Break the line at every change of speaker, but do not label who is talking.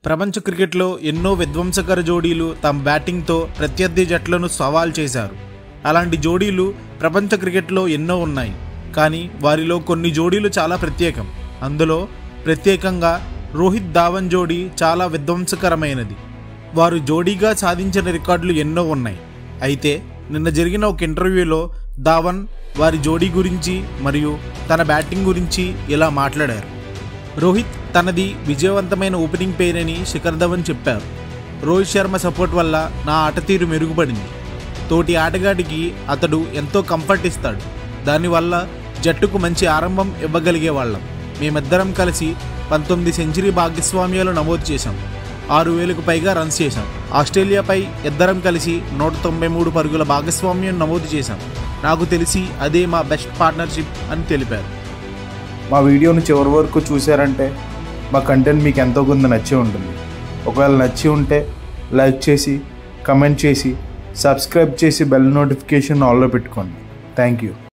ప్రపంచ క్రికెట్లో ఎన్నో విధ్వంసకర జోడీలు తమ బ్యాటింగ్తో ప్రత్యర్థి జట్లను సవాల్ చేశారు. అలాంటి జోడీలు ప్రపంచ క్రికెట్లో ఎన్నో ఉన్నాయి. కానీ వారిలో కొన్ని జోడీలు చాలా ప్రత్యేకం. అందులో ప్రత్యేకంగా రోహిత్ ధావన్ జోడీ చాలా విధ్వంసకరమైనది. వారు జోడీగా సాధించిన రికార్డులు ఎన్నో ఉన్నాయి. అయితే నిన్న జరిగిన ఒక ఇంటర్వ్యూలో ధావన్ వారి జోడీ గురించి మరియు తన బ్యాటింగ్ గురించి ఇలా మాట్లాడారు. రోహిత్ తనది విజయవంతమైన ఓపెనింగ్ పెయిర్ అని శిఖర్ ధవన్ చెప్పారు. రోహిత్ శర్మ సపోర్ట్ వల్ల నా ఆట తీరు మెరుగుపడింది. తోటి ఆటగాడికి అతడు ఎంతో కంఫర్ట్ ఇస్తాడు. దానివల్ల జట్టుకు మంచి ఆరంభం ఇవ్వగలిగే వాళ్ళం. మేమిద్దరం కలిసి 19 సెంచరీ భాగస్వామ్యాలు నమోదు చేశాం. 6,000కు పైగా రన్స్ చేశాం. ఆస్ట్రేలియాపై ఇద్దరం కలిసి 193 పరుగుల భాగస్వామ్యం నమోదు చేశాం. నాకు తెలిసి అదే మా బెస్ట్ పార్ట్నర్షిప్ అని తెలిపారు.
మా వీడియోను చివరి వరకు చూశారంటే మా కంటెంట్ మీకు ఎంతో కొంత నచ్చి ఉంటుంది. ఒకవేళ నచ్చి ఉంటే లైక్ చేసి, కమెంట్ చేసి, సబ్స్క్రైబ్ చేసి బెల్ నోటిఫికేషన్ ఆన్లో పెట్టుకోండి. Thank you.